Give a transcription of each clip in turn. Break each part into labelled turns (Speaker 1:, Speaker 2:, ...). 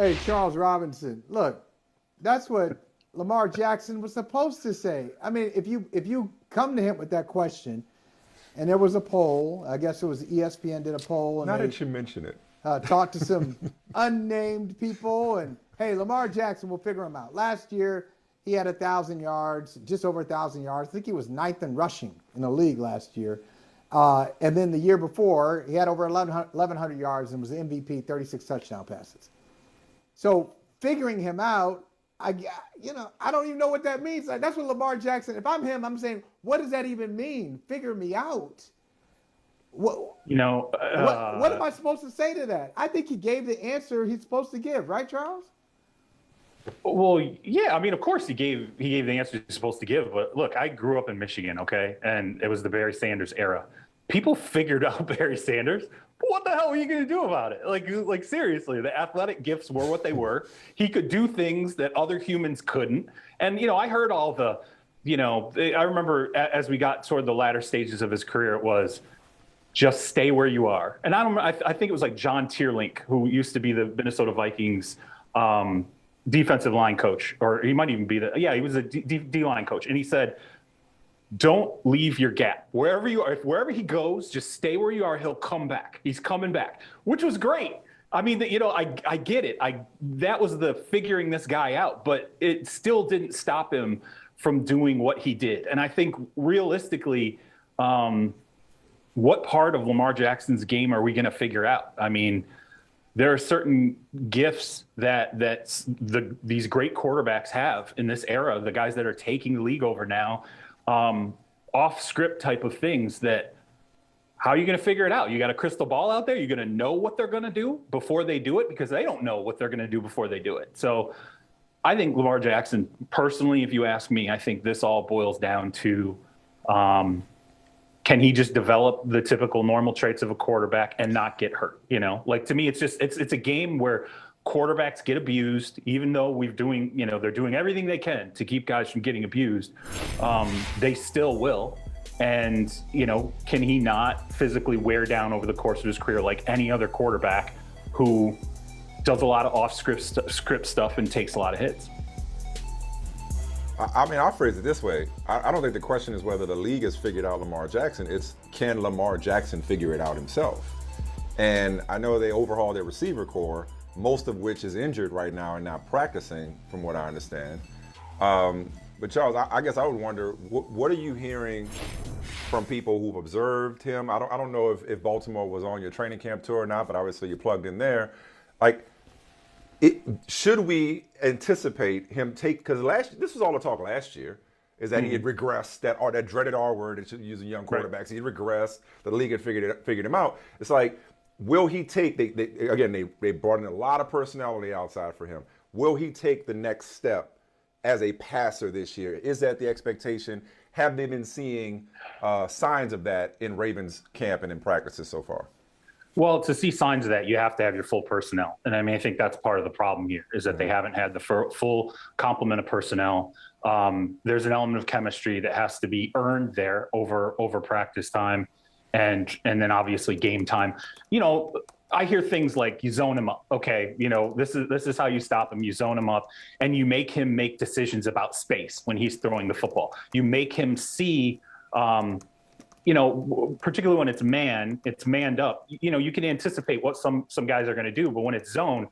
Speaker 1: Hey, Charles Robinson, look, that's what Lamar Jackson was supposed to say. I mean, if you come to him with that question, and there was a poll, I guess it was ESPN did a poll, and
Speaker 2: Now
Speaker 1: they
Speaker 2: that you mention it.
Speaker 1: talked to some unnamed people, and hey, Lamar Jackson, we'll figure him out. Last year, he had 1,000 yards, just over 1,000 yards. I think he was ninth in rushing in the league last year. And then the year before, he had over 1,100 yards and was the MVP, 36 touchdown passes. So figuring him out, I don't even know what that means. Like, that's what Lamar Jackson. If I'm him, I'm saying, what does that even mean? Figure me out. What
Speaker 3: You know,
Speaker 1: what am I supposed to say to that? I think he gave the answer he's supposed to give, right, Charles?
Speaker 3: well, yeah. I mean, of course, he gave the answer he's supposed to give. But look, I grew up in Michigan, okay, and it was the Barry Sanders era. People figured out Barry Sanders. But what the hell are you going to do about it? Like seriously, the athletic gifts were what they were. He could do things that other humans couldn't. And I heard all the, I remember as we got toward the latter stages of his career, it was just stay where you are. And I think it was like John Tierlink, who used to be the Minnesota Vikings defensive line coach, or he might even be he was a D line coach. And he said, don't leave your gap. Wherever you are, wherever he goes, just stay where you are. He'll come back. He's coming back, which was great. I mean, I get it. That was the figuring this guy out, but it still didn't stop him from doing what he did. And I think realistically, what part of Lamar Jackson's game are we going to figure out? I mean, there are certain gifts that these great quarterbacks have in this era, the guys that are taking the league over now, off script type of things that how are you going to figure it out? You got a crystal ball out there. You're going to know what they're going to do before they do it, because they don't know what they're going to do before they do it. So I think Lamar Jackson, personally, if you ask me, I think this all boils down to, can he just develop the typical normal traits of a quarterback and not get hurt? Like, to me, it's a game where quarterbacks get abused, even though they're doing everything they can to keep guys from getting abused. They still will. And, can he not physically wear down over the course of his career like any other quarterback who does a lot of off-script stuff and takes a lot of hits?
Speaker 2: I mean, I'll phrase it this way. I don't think the question is whether the league has figured out Lamar Jackson. It's, can Lamar Jackson figure it out himself? And I know they overhauled their receiver core, most of which is injured right now and not practicing, from what I understand. But Charles, I guess I would wonder, what are you hearing from people who've observed him? I don't know if Baltimore was on your training camp tour or not, but obviously you're plugged in there. Like, should we anticipate him because this was all the talk last year, is that he had regressed, that dreaded R word that should use in young quarterbacks. He had regressed. The league had figured him out. It's like, will he take? They brought in a lot of personnel on the outside for him. Will he take the next step as a passer this year? Is that the expectation? Have they been seeing signs of that in Ravens camp and in practices so far?
Speaker 3: Well, to see signs of that, you have to have your full personnel. And I mean, I think that's part of the problem here, is that they haven't had the full complement of personnel. There's an element of chemistry that has to be earned there over practice time and then obviously game time. I hear things like, you zone him up. Okay, this is how you stop him. You zone him up and you make him make decisions about space when he's throwing the football. You make him see particularly when it's manned up, you can anticipate what some guys are going to do. But when it's zone,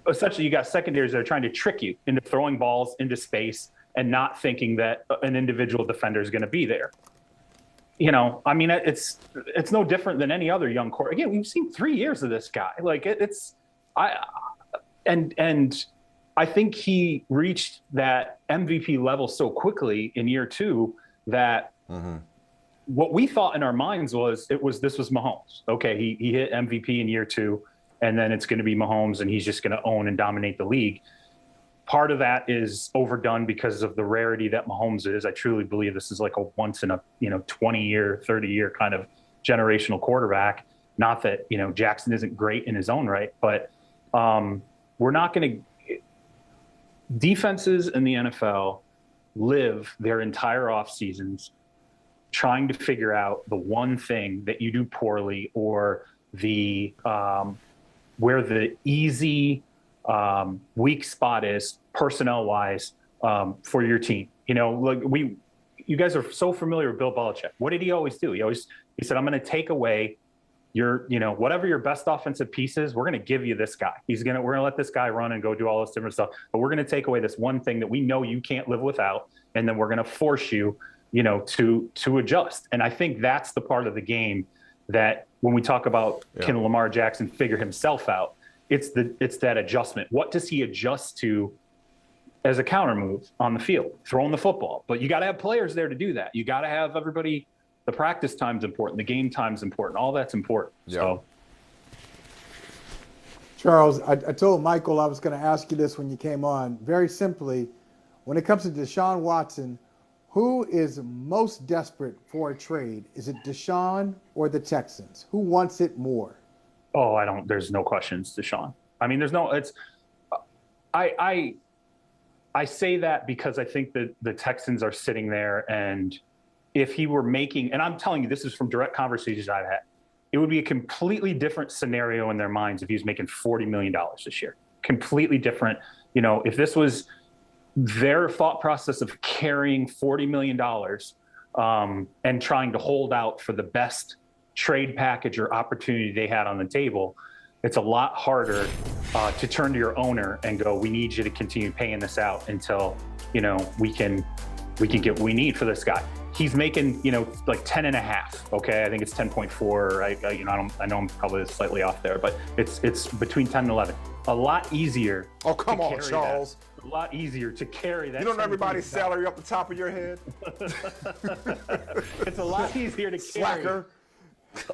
Speaker 3: essentially you got secondaries that are trying to trick you into throwing balls into space and not thinking that an individual defender is going to be there. I mean, it's no different than any other young quarterback. Again, we've seen 3 years of this guy. Like, and I think he reached that MVP level so quickly in year 2 that what we thought in our minds was this was Mahomes. Okay, he hit MVP in year 2, and then it's going to be Mahomes, and he's just going to own and dominate the league. Part of that is overdone because of the rarity that Mahomes is. I truly believe this is like a once in a 20-year, 30-year kind of generational quarterback. Not that Jackson isn't great in his own right, but we're not going to. Defenses in the NFL live their entire off seasons trying to figure out the one thing that you do poorly, or the where the easy weak spot is personnel-wise for your team. You know, like you guys are so familiar with Bill Belichick. What did he always do? He said, I'm going to take away whatever your best offensive piece is, we're going to give you this guy. We're going to let this guy run and go do all this different stuff. But we're going to take away this one thing that we know you can't live without. And then we're going to force you, to adjust. And I think that's the part of the game that when we talk about can Lamar Jackson figure himself out, it's that adjustment. What does he adjust to as a counter move on the field, throwing the football? But you got to have players there to do that. You got to have everybody. The practice time's important. The game time's important. All that's important. Yeah. So,
Speaker 1: Charles, I told Michael I was going to ask you this when you came on. Very simply, when it comes to Deshaun Watson, who is most desperate for a trade? Is it Deshaun or the Texans? Who wants it more?
Speaker 3: Oh, there's no questions, Deshaun. I mean, I say that because I think that the Texans are sitting there, and if he were making, and I'm telling you, this is from direct conversations I've had, it would be a completely different scenario in their minds if he was making $40 million this year. Completely different. If this was their thought process of carrying $40 million and trying to hold out for the best trade package or opportunity they had on the table, it's a lot harder to turn to your owner and go, we need you to continue paying this out until, we can get what we need for this guy. He's making, like 10 and a half. Okay. I think it's 10.4. I know I'm probably slightly off there, but it's between 10 and 11. A lot easier.
Speaker 2: Oh, come on, Charles.
Speaker 3: A lot easier to carry that.
Speaker 2: You don't know everybody's salary up the top of your head.
Speaker 3: It's a lot easier to carry.
Speaker 2: Slacker.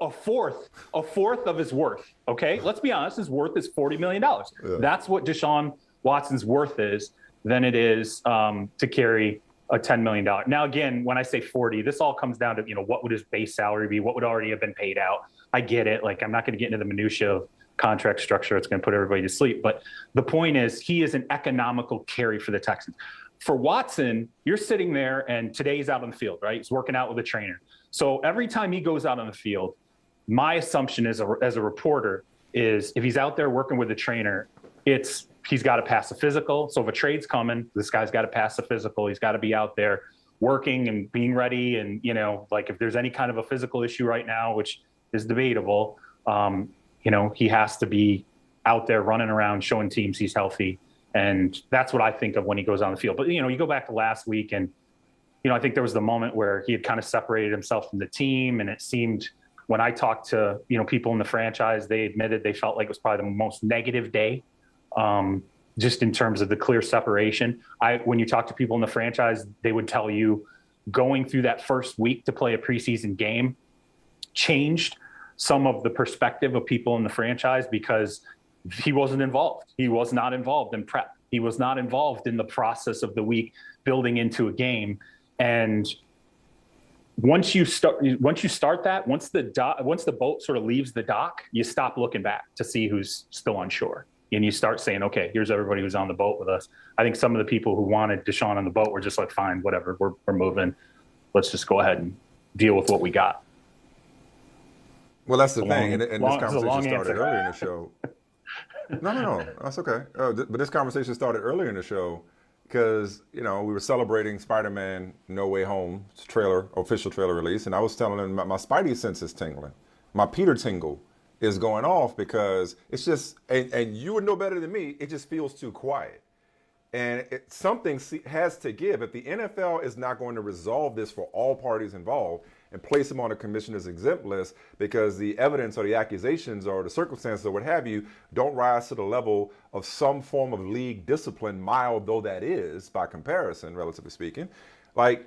Speaker 3: A fourth of his worth. Okay. Let's be honest. His worth is $40 million. Yeah. That's what Deshaun Watson's worth is than it is to carry a $10 million. Now, again, when I say 40, this all comes down to, what would his base salary be? What would already have been paid out? I get it. Like, I'm not going to get into the minutia of contract structure. It's going to put everybody to sleep. But the point is, he is an economical carry for the Texans. For Watson, you're sitting there, and today he's out on the field, right? He's working out with a trainer. So every time he goes out on the field, my assumption as a reporter is if he's out there working with a trainer, he's got to pass a physical. So if a trade's coming, this guy's got to pass a physical. He's got to be out there working and being ready. And, like if there's any kind of a physical issue right now, which is debatable, he has to be out there running around showing teams he's healthy. And that's what I think of when he goes on the field. But, you go back to last week and, I think there was the moment where he had kind of separated himself from the team. And it seemed when I talked to, people in the franchise, they admitted they felt like it was probably the most negative day. Just in terms of the clear separation. When you talk to people in the franchise, they would tell you going through that first week to play a preseason game changed some of the perspective of people in the franchise because he wasn't involved. He was not involved in prep. He was not involved in the process of the week building into a game. And once you start that, once the boat sort of leaves the dock, you stop looking back to see who's still on shore. And you start saying, okay, here's everybody who's on the boat with us. I think some of the people who wanted Deshaun on the boat were just like, fine, whatever, we're moving. Let's just go ahead and deal with what we got.
Speaker 2: Well, that's the thing. And this conversation started earlier in the show. No, that's okay. But this conversation started earlier in the show because, we were celebrating Spider-Man No Way Home official trailer release. And I was telling him my Spidey sense is tingling. My Peter tingle is going off because it's just, and you would know better than me, it just feels too quiet. And something has to give. If the NFL is not going to resolve this for all parties involved and place him on a commissioner's exempt list because the evidence or the accusations or the circumstances or what have you don't rise to the level of some form of league discipline, mild though that is by comparison, relatively speaking, like,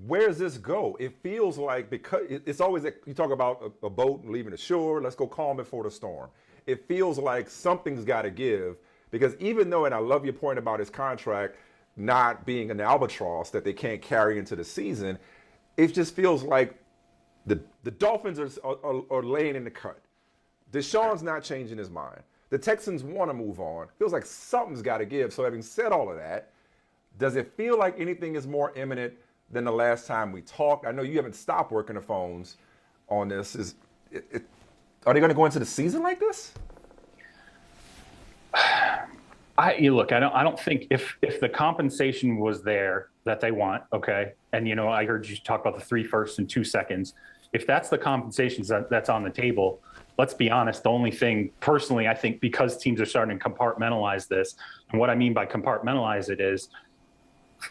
Speaker 2: where does this go? It feels like, because it's always, you talk about a boat and leaving the shore, let's go calm before the storm. It feels like something's got to give because even though, and I love your point about his contract not being an albatross that they can't carry into the season, it just feels like the Dolphins are laying in the cut. Deshaun's not changing his mind. The Texans want to move on. Feels like something's got to give. So having said all of that, does it feel like anything is more imminent than the last time we talked? I know you haven't stopped working the phones on this. Are they going to go into the season like this?
Speaker 3: Look, I don't think if the compensation was there that they want, okay, and I heard you talk about the 3 firsts and 2 seconds. If that's the compensation that's on the table, let's be honest. The only thing, personally, I think because teams are starting to compartmentalize this, and what I mean by compartmentalize it is,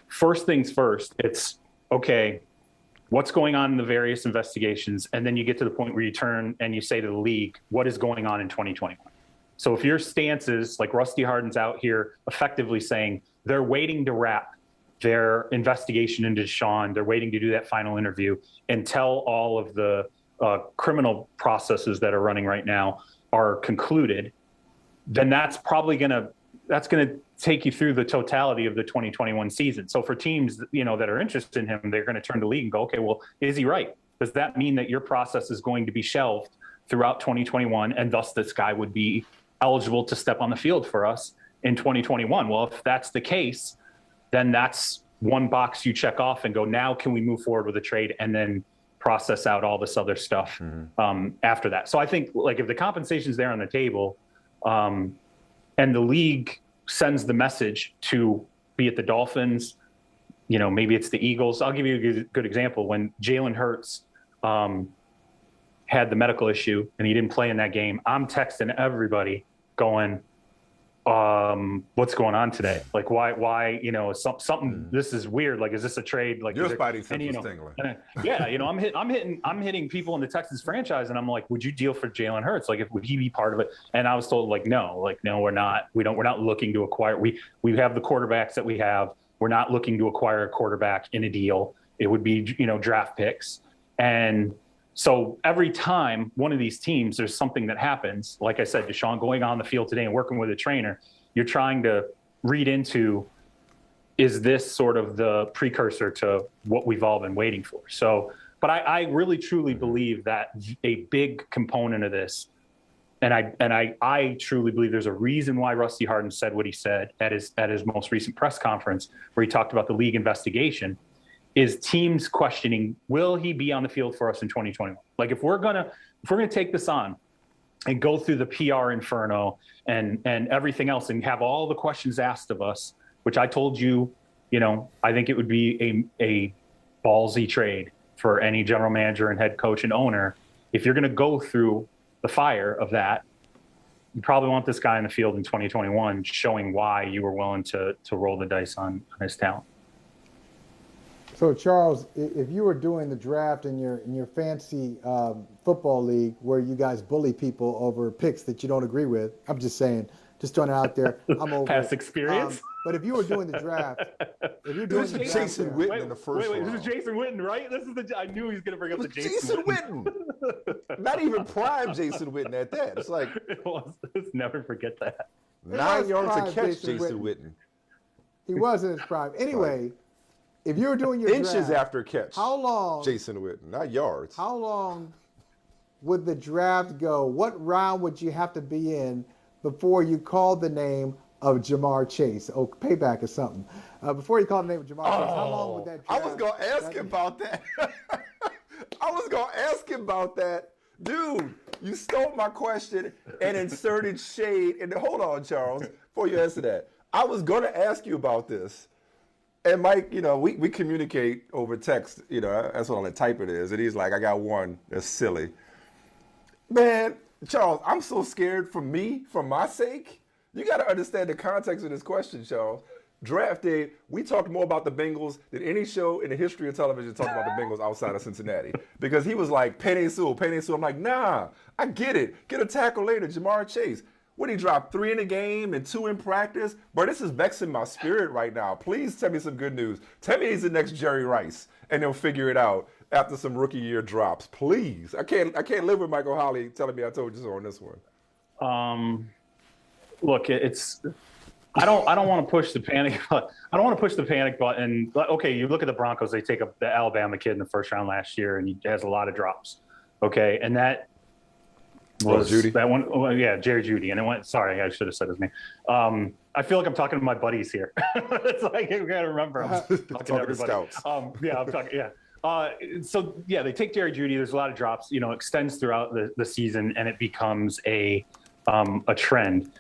Speaker 3: first things first. It's okay. What's going on in the various investigations, and then you get to the point where you turn and you say to the league, what is going on in 2021? So if your stance is like Rusty Harden's out here effectively saying they're waiting to wrap their investigation into Deshaun, they're waiting to do that final interview until all of the criminal processes that are running right now are concluded, then that's probably going to take you through the totality of the 2021 season. So for teams, that are interested in him, they're going to turn to the league and go, okay, well, is he right? Does that mean that your process is going to be shelved throughout 2021, and thus this guy would be eligible to step on the field for us in 2021? Well, if that's the case, then that's one box you check off and go, now can we move forward with a trade and then process out all this other stuff after that? So I think like if the compensation's there on the table, and the league sends the message to be it the Dolphins, maybe it's the Eagles. I'll give you a good example. When Jalen Hurts had the medical issue and he didn't play in that game, I'm texting everybody going, what's going on today? Like why, something, this is weird. Like, is this a trade? Like
Speaker 2: your spidey sense was tingling.
Speaker 3: I'm hitting people in the Texans franchise, and I'm like, would you deal for Jalen Hurts? Like, would he be part of it? And I was told no, we're not. We're not looking to acquire. We have the quarterbacks that we have. We're not looking to acquire a quarterback in a deal. It would be, draft picks. And so every time one of these teams, there's something that happens, like I said, Deshaun going on the field today and working with a trainer, you're trying to read into, is this sort of the precursor to what we've all been waiting for? So, but I really truly believe that a big component of this, and I truly believe there's a reason why Rusty Harden said what he said at his most recent press conference, where he talked about the league investigation, is teams questioning, will he be on the field for us in 2021? Like if we're gonna take this on and go through the PR inferno and everything else and have all the questions asked of us, which I told you, I think it would be a ballsy trade for any general manager and head coach and owner. If you're gonna go through the fire of that, you probably want this guy in the field in 2021 showing why you were willing to roll the dice on his talent.
Speaker 1: So Charles, if you were doing the draft in your fancy football league where you guys bully people over picks that you don't agree with, I'm just saying, just throwing it out there. I'm over
Speaker 3: past experience.
Speaker 1: But if you were doing the draft,
Speaker 2: this is Jason Witten in the first round.
Speaker 3: This is Jason Witten, right? I knew he was going to bring up the
Speaker 2: Jason Witten. Not even prime Jason Witten at that. It's like
Speaker 3: let's never forget that.
Speaker 2: 9 yards to catch Jason Witten.
Speaker 1: He was in his prime. Anyway. If you were doing your
Speaker 2: inches
Speaker 1: draft,
Speaker 2: after catch,
Speaker 1: how long?
Speaker 2: Jason Witten, not yards.
Speaker 1: How long would the draft go? What round would you have to be in before you called the name of JaMarr Chase? Oh, payback or something. Before you called the name of JaMarr Chase, how long would that draft?
Speaker 2: I was going to ask him about that. I was going to ask him about that. Dude, you stole my question and inserted shade. Hold on, Charles, before you answer that. I was going to ask you about this. And Mike, we communicate over text, that's what all the type it is. And he's like, I got one that's silly. Man, Charles, I'm so scared for my sake. You got to understand the context of this question, Charles. Draft day, we talked more about the Bengals than any show in the history of television talked about the Bengals outside of Cincinnati. Because he was like, Penny Sewell. I'm like, nah, I get it. Get a tackle later, JaMarr Chase. What, he dropped 3 in the game and 2 in practice? Bro, this is vexing my spirit right now. Please tell me some good news. Tell me he's the next Jerry Rice, and they'll figure it out after some rookie year drops. Please. I can't live with Michael Holley telling me I told you so on this one.
Speaker 3: Look, I don't want to push the panic. I don't want to push the panic button. Okay, you look at the Broncos. They take up the Alabama kid in the first round last year, and he has a lot of drops. Okay, and that was
Speaker 2: Judy?
Speaker 3: That one. Oh, yeah, Jerry Judy. And it went. Sorry, I should have said his name. I feel like I'm talking to my buddies here. It's like you got to remember. I'm talking to everybody.
Speaker 2: Scouts.
Speaker 3: I'm talking. Yeah. So yeah, they take Jerry Judy. There's a lot of drops. Extends throughout the season, and it becomes a trend.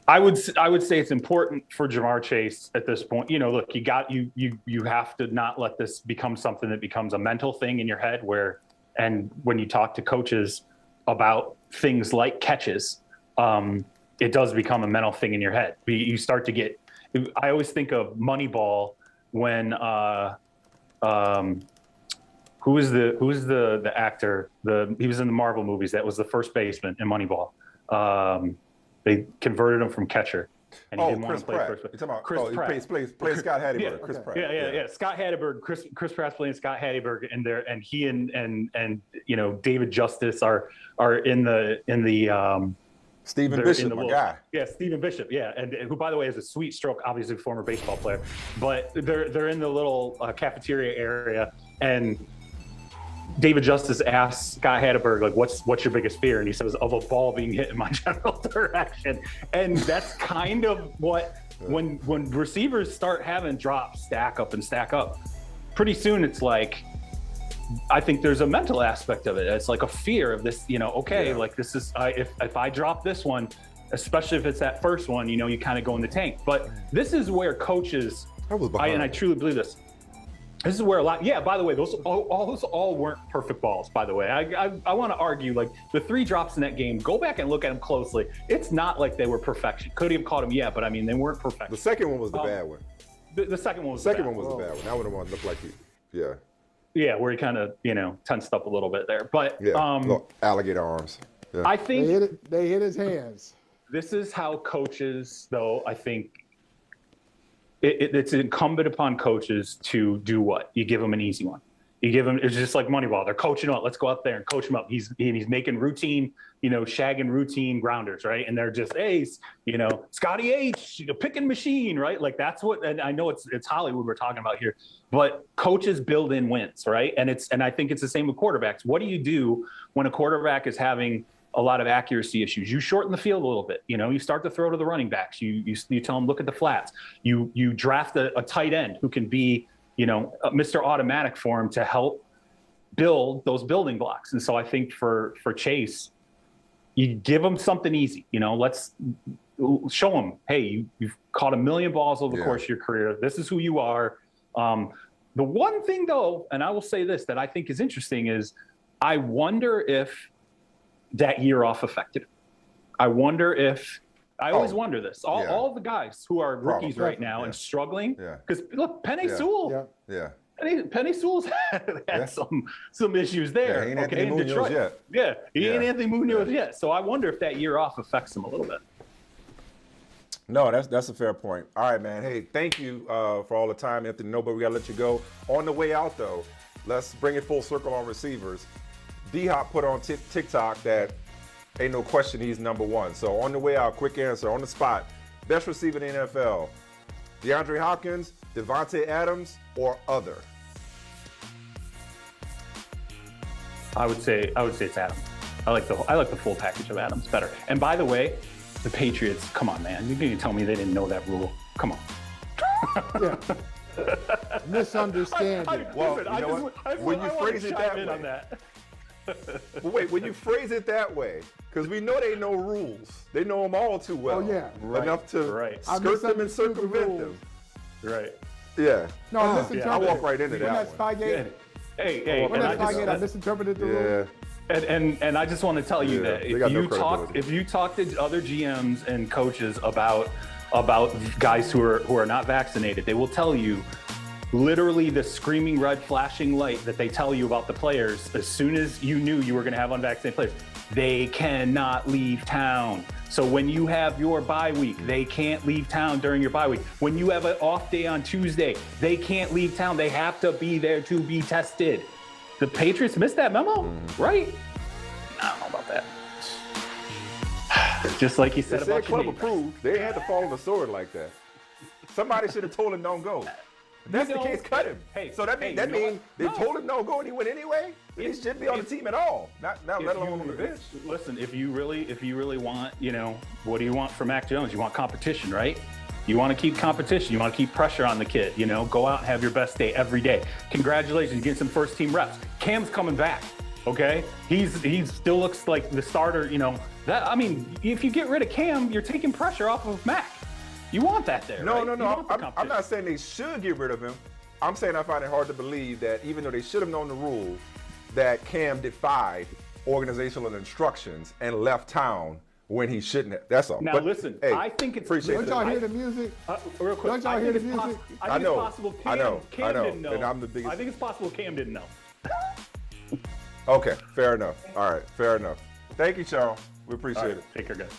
Speaker 3: I would say it's important for JaMarr Chase at this point. Look, you have to not let this become something that becomes a mental thing in your head and when you talk to coaches about things like catches, it does become a mental thing in your head. You start to get. I always think of Moneyball when who is the actor? He was in the Marvel movies. That was the first baseman in Moneyball. They converted him from catcher, and he didn't want to play first base.
Speaker 2: You're talking about
Speaker 3: Chris Pratt.
Speaker 2: He plays Scott Hatteberg.
Speaker 3: Yeah.
Speaker 2: Chris Pratt.
Speaker 3: Yeah. Scott Hatteberg, Chris Pratt's playing Scott Hatteberg, and he and David Justice are in the
Speaker 2: Stephen Bishop, my guy.
Speaker 3: Yeah, Stephen Bishop. Yeah, and who, by the way, has a sweet stroke. Obviously, former baseball player. But they're in the little cafeteria area, and David Justice asks Scott Hatteberg, like, what's your biggest fear? And he says, of a ball being hit in my general direction. And that's kind of what, when receivers start having drops stack up, pretty soon it's like, I think there's a mental aspect of it. It's like a fear of this, like this is, if I drop this one, especially if it's that first one, you kind of go in the tank. But this is where coaches, and I truly believe this, this is where a lot. Yeah. By the way, those all weren't perfect balls. By the way, I want to argue, like, the 3 drops in that game. Go back and look at them closely. It's not like they were perfection. Could he have caught them? Yeah, but I mean, they weren't perfect.
Speaker 2: The second one was the bad one.
Speaker 3: The second one was
Speaker 2: the bad one. That one looked like yeah.
Speaker 3: Yeah, where he kind of tensed up a little bit there, but
Speaker 2: look, alligator arms. Yeah.
Speaker 3: I think
Speaker 1: they hit his hands.
Speaker 3: This is how coaches, though. I think it's incumbent upon coaches to do what? You give them an easy one. You give them, it's just like Moneyball. They're coaching up. Let's go out there and coach him up. He's making routine, shagging routine grounders, right? And they're just, hey, Scotty H, picking machine, right? Like, that's what, and I know it's Hollywood we're talking about here, but coaches build in wins, right? And I think it's the same with quarterbacks. What do you do when a quarterback is having a lot of accuracy issues? You shorten the field a little bit. You start to throw to the running backs. You tell them, look at the flats. You draft a tight end who can be, Mr. Automatic for him to help build those building blocks. And so I think for Chase, you give him something easy. Let's show him, hey, you've caught 1 million balls over the course of your career. This is who you are. The one thing, though, and I will say this, that I think is interesting is I wonder if that year off affected him. I wonder if I always wonder this. All the guys who are rookies right now and struggling, because look, Penny Sewell, Penny Sewell's had some issues there.
Speaker 2: He ain't Anthony Munoz yet.
Speaker 3: Yeah, he ain't Anthony Munoz yet. So I wonder if that year off affects him a little bit.
Speaker 2: No, that's a fair point. All right, man. Hey, thank you for all the time, Anthony. No, but we got to let you go. On the way out, though, let's bring it full circle on receivers. D-Hop put on TikTok that ain't no question he's number 1. So on the way out, quick answer, on the spot. Best receiver in the NFL, DeAndre Hopkins, Devontae Adams, or other?
Speaker 3: I would say it's Adams. I like the full package of Adams better. And by the way, the Patriots, come on, man. You didn't tell me they didn't know that rule. Come on.
Speaker 1: Yeah. Misunderstanding.
Speaker 2: When you phrase it that way. But wait, when you phrase it that way, because we know they know rules. They know them all too well.
Speaker 1: Oh, yeah.
Speaker 2: Enough to skirt them and circumvent them.
Speaker 3: Right.
Speaker 2: Yeah.
Speaker 1: No, I misinterpreted.
Speaker 2: I walk right into that one.
Speaker 3: Hey,
Speaker 1: I misinterpreted the rule.
Speaker 3: And I just want to tell you that if you talk to other GMs and coaches about guys who are not vaccinated, they will tell you literally the screaming red flashing light that they tell you about the players as soon as you knew you were going to have unvaccinated players. They cannot leave town. So when you have your bye week, they can't leave town during your bye week. When you have an off day on Tuesday, they can't leave town. They have to be there to be tested. The Patriots missed that memo, right? I don't know about that. Just like he said about
Speaker 2: club approved. They had to follow the sword like that. Somebody should have told him don't go. If that's the case, cut him. So that means they told him no go and he went anyway. He shouldn't be on the team at all. Not let alone on the bench.
Speaker 3: Listen, if you really want, what do you want from Mac Jones? You want competition, right? You want to keep competition. You want to keep pressure on the kid. Go out and have your best day every day. Congratulations, getting some first team reps. Cam's coming back. Okay, he still looks like the starter. That, I mean, if you get rid of Cam, you're taking pressure off of Mac. You want that there,
Speaker 2: No,
Speaker 3: right?
Speaker 2: no,
Speaker 3: You
Speaker 2: no.
Speaker 3: want the
Speaker 2: I'm
Speaker 3: competition.
Speaker 2: not saying they should get rid of him. I'm saying I find it hard to believe that even though they should have known the rules, that Cam defied organizational instructions and left town when he shouldn't have. That's all.
Speaker 3: Now,
Speaker 2: But,
Speaker 3: listen,
Speaker 2: hey,
Speaker 3: I think it's
Speaker 2: appreciate
Speaker 1: Don't
Speaker 2: that.
Speaker 1: y'all hear the music?
Speaker 3: Real quick,
Speaker 1: Don't y'all
Speaker 3: I
Speaker 1: hear
Speaker 3: think
Speaker 1: the
Speaker 3: it's
Speaker 1: music?
Speaker 3: I think it's possible Cam,
Speaker 2: I know,
Speaker 3: didn't know.
Speaker 2: and I'm the biggest-
Speaker 3: I think it's possible Cam didn't know.
Speaker 2: Okay, fair enough. All right, fair enough. Thank you, Charles. We appreciate it.
Speaker 3: Take care, guys.